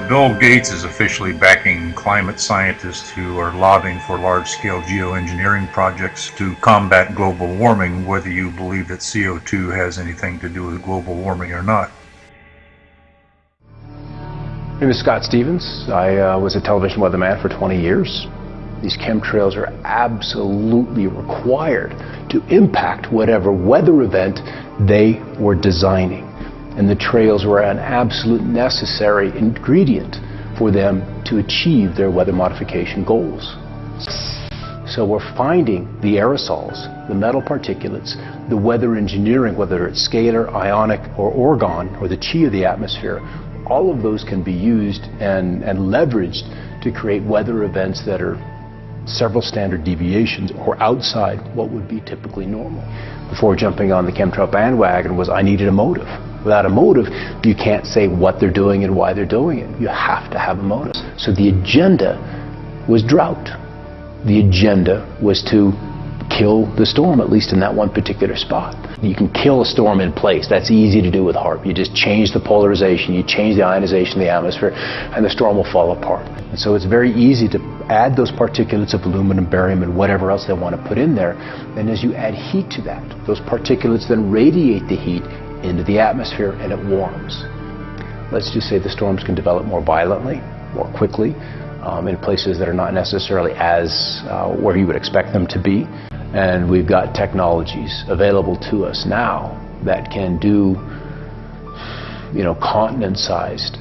Bill Gates is officially backing climate scientists who are lobbying for large-scale geoengineering projects to combat global warming, whether you believe that CO2 has anything to do with global warming or not. My name is Scott Stevens. I was a television weatherman for 20 years. These chemtrails are absolutely required to impact whatever weather event they were designing. And the trails were an absolute necessary ingredient for them to achieve their weather modification goals. So we're finding the aerosols, the metal particulates, the weather engineering, whether it's scalar, ionic, or orgone, or the chi of the atmosphere. All of those can be used and leveraged to create weather events that are several standard deviations or outside what would be typically normal. Before jumping on the chemtrail bandwagon I needed a motive. Without a motive, you can't say what they're doing and why they're doing it. You have to have a motive. So the agenda was drought. The agenda was to kill the storm, at least in that one particular spot. You can kill a storm in place. That's easy to do with HAARP. You just change the polarization, you change the ionization of the atmosphere, and the storm will fall apart. And so it's very easy to add those particulates of aluminum, barium, and whatever else they want to put in there. And as you add heat to that, those particulates then radiate the heat into the atmosphere and it warms. Let's just say the storms can develop more violently, more quickly, in places that are not necessarily as where you would expect them to be. And we've got technologies available to us now that can do, continent-sized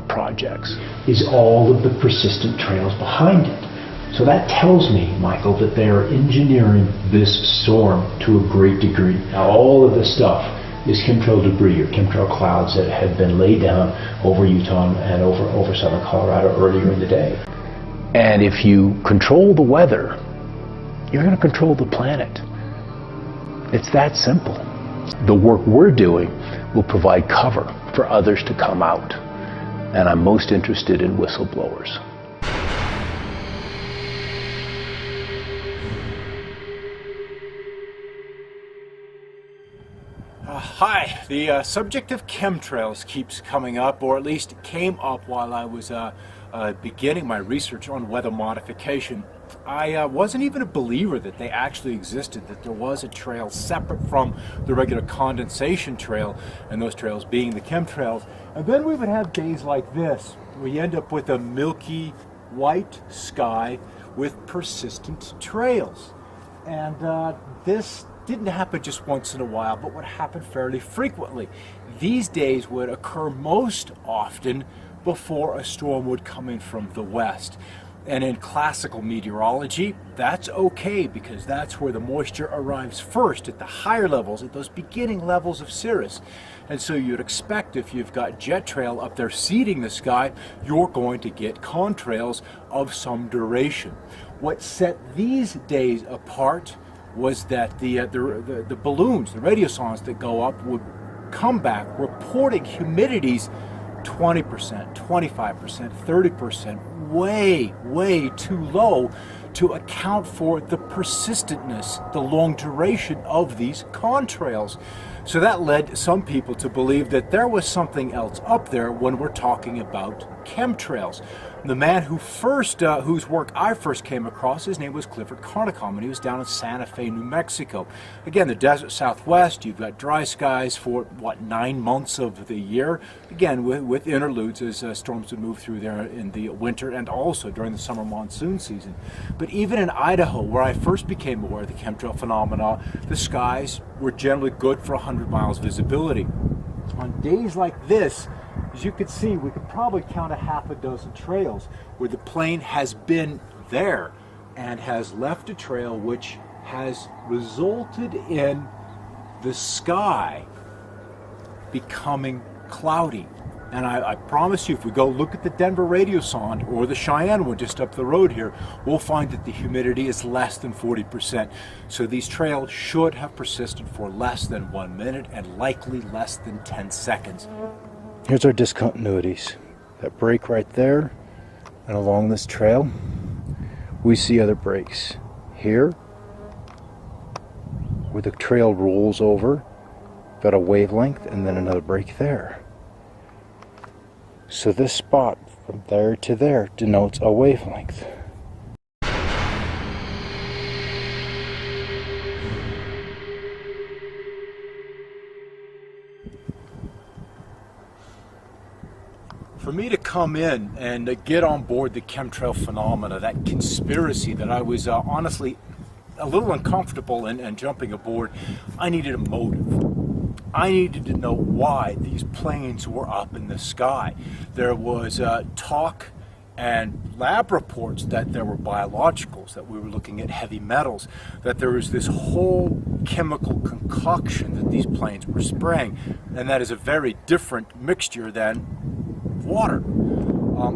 projects. Is all of the persistent trails behind it. So that tells me, Michael, that they are engineering this storm to a great degree. Now all of this stuff is chemtrail debris or chemtrail clouds that had been laid down over Utah and over southern Colorado earlier in the day. And if you control the weather, you're going to control the planet. It's that simple. The work we're doing will provide cover for others to come out. And I'm most interested in whistleblowers. Hi, the subject of chemtrails keeps coming up, or at least it came up while I was beginning my research on weather modification. I wasn't even a believer that they actually existed, that there was a trail separate from the regular condensation trail, and those trails being the chemtrails. And then we would have days like this, where you end up with a milky white sky with persistent trails. And this didn't happen just once in a while, but would happen fairly frequently. These days would occur most often before a storm would come in from the west. And in classical meteorology, that's okay, because that's where the moisture arrives first, at the higher levels, at those beginning levels of cirrus. And so you'd expect, if you've got jet trail up there seeding the sky, you're going to get contrails of some duration. What set these days apart was that the balloons, the radiosondes that go up, would come back reporting humidities 20%, 25%, 30%, way too low to account for the persistentness, the long duration of these contrails. So that led some people to believe that there was something else up there when we're talking about chemtrails. The man who whose work I first came across, his name was Clifford Carnicom, and he was down in Santa Fe, New Mexico. Again, the desert Southwest, you've got dry skies for, 9 months of the year. Again, with interludes as storms would move through there in the winter and also during the summer monsoon season. But even in Idaho, where I first became aware of the chemtrail phenomena, the skies were generally good for 100 miles visibility. On days like this, as you can see, we could probably count a half a dozen trails where the plane has been there and has left a trail which has resulted in the sky becoming cloudy. And I promise you, if we go look at the Denver radiosonde or the Cheyenne one just up the road here, we'll find that the humidity is less than 40%. So these trails should have persisted for less than 1 minute and likely less than 10 seconds. Here's our discontinuities. That break right there, and along this trail, we see other breaks. Here, where the trail rolls over, got a wavelength, and then another break there. So this spot From there to there denotes a wavelength. For me to come in and get on board the chemtrail phenomena, that conspiracy that I was honestly a little uncomfortable in jumping aboard, I needed a motive. I needed to know why these planes were up in the sky. There was talk and lab reports that there were biologicals, that we were looking at heavy metals, that there was this whole chemical concoction that these planes were spraying, and that is a very different mixture than water.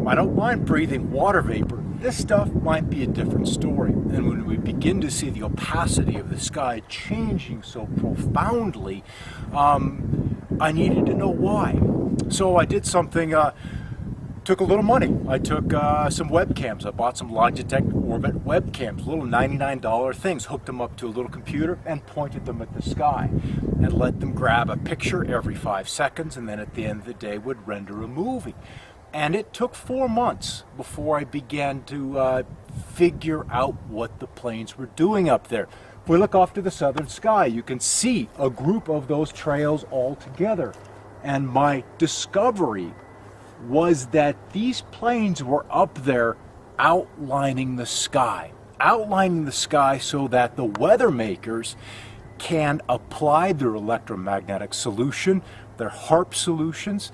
I don't mind breathing water vapor. This stuff might be a different story. And when we begin to see the opacity of the sky changing so profoundly, I needed to know why. So I did something, took a little money. I took some webcams. I bought some Logitech Orbit webcams, little $99 things, hooked them up to a little computer and pointed them at the sky and let them grab a picture every 5 seconds, and then at the end of the day would render a movie. And it took 4 months before I began to figure out what the planes were doing up there. If we look off to the southern sky, you can see a group of those trails all together. And my discovery was that these planes were up there outlining the sky so that the weather makers can apply their electromagnetic solution, their HAARP solutions,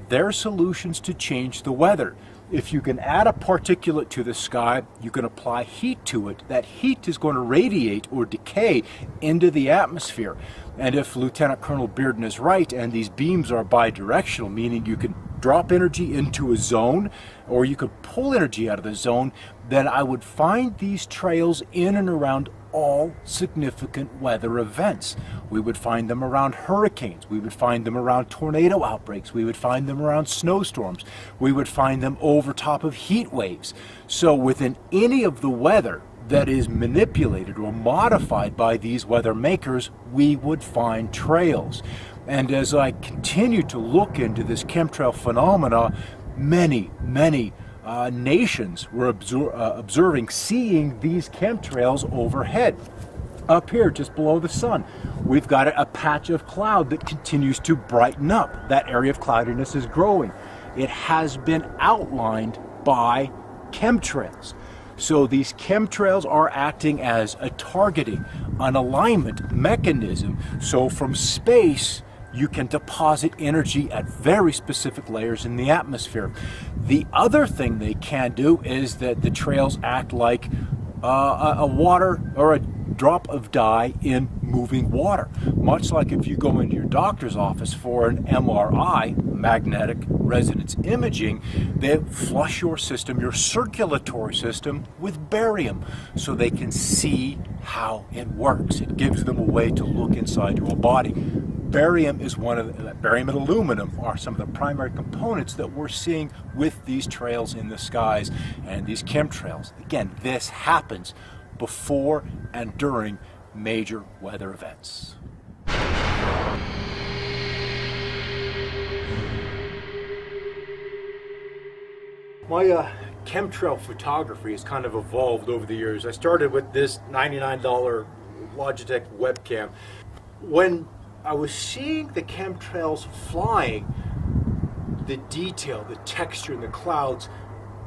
their solutions to change the weather. If you can add a particulate to the sky, you can apply heat to it. That heat is going to radiate or decay into the atmosphere. And if Lieutenant Colonel Bearden is right, and these beams are bidirectional, meaning you can drop energy into a zone or you could pull energy out of the zone, then I would find these trails in and around all significant weather events. We would find them around hurricanes. We would find them around tornado outbreaks. We would find them around snowstorms. We would find them over top of heat waves. So within any of the weather that is manipulated or modified by these weather makers, we would find trails. And as I continue to look into this chemtrail phenomena, many nations were observing, seeing these chemtrails overhead. Up here, just below the sun, we've got a patch of cloud that continues to brighten up. That area of cloudiness is growing. It has been outlined by chemtrails. So these chemtrails are acting as a targeting, an alignment mechanism. So from space, you can deposit energy at very specific layers in the atmosphere. The other thing they can do is that the trails act like a water or a drop of dye in moving water. Much like if you go into your doctor's office for an MRI, magnetic resonance imaging, they flush your system, your circulatory system, with barium so they can see how it works. It gives them a way to look inside your body. Barium is barium and aluminum are some of the primary components that we're seeing with these trails in the skies and these chemtrails. Again, this happens before and during major weather events. My chemtrail photography has kind of evolved over the years. I started with this $99 Logitech webcam. When I was seeing the chemtrails flying, the detail, the texture in the clouds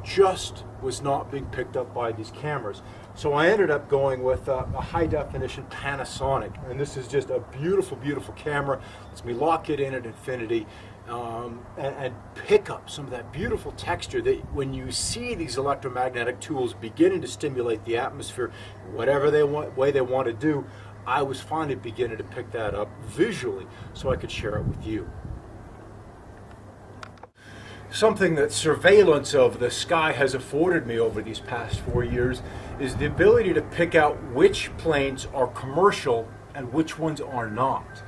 just was not being picked up by these cameras. So I ended up going with a high definition Panasonic, and this is just a beautiful, beautiful camera. Lets me lock it in at infinity and pick up some of that beautiful texture that when you see these electromagnetic tools beginning to stimulate the atmosphere, whatever way they want to do, I was finally beginning to pick that up visually so I could share it with you. Something that surveillance of the sky has afforded me over these past 4 years is the ability to pick out which planes are commercial and which ones are not.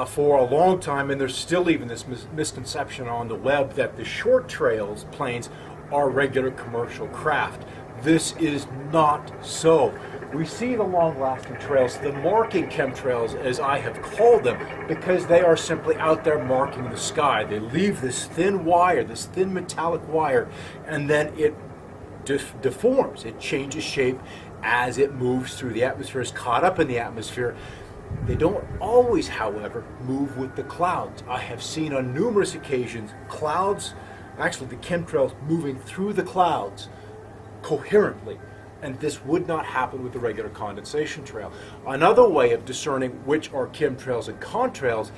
For a long time, and there's still even this misconception on the web that the short trails planes are regular commercial craft. This is not so. We see the long-lasting trails, the marking chemtrails, as I have called them, because they are simply out there marking the sky. They leave this thin wire, this thin metallic wire, and then it deforms. It changes shape as it moves through the atmosphere, is caught up in the atmosphere. They don't always, however, move with the clouds. I have seen on numerous occasions clouds, actually the chemtrails, moving through the clouds coherently. And this would not happen with the regular condensation trail. Another way of discerning which are chemtrails and contrails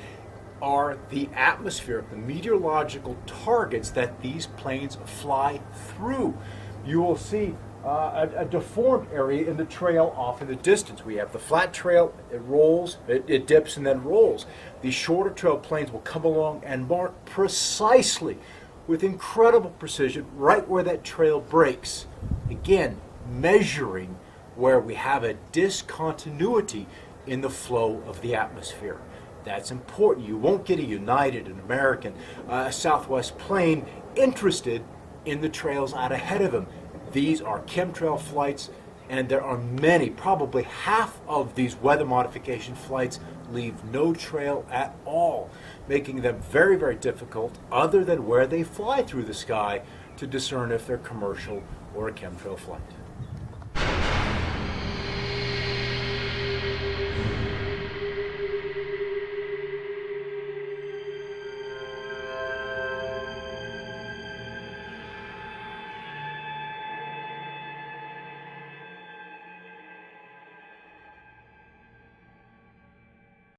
are the atmosphere, the meteorological targets that these planes fly through. You will see a deformed area in the trail off in the distance. We have the flat trail, it rolls, it dips and then rolls. These shorter trail planes will come along and mark precisely, with incredible precision, right where that trail breaks. Again, measuring where we have a discontinuity in the flow of the atmosphere. That's important. You won't get a United, an American, a Southwest plane interested in the trails out ahead of them. These are chemtrail flights, and there are many, probably half of these weather modification flights leave no trail at all, making them very, very difficult, other than where they fly through the sky, to discern if they're commercial or a chemtrail flight.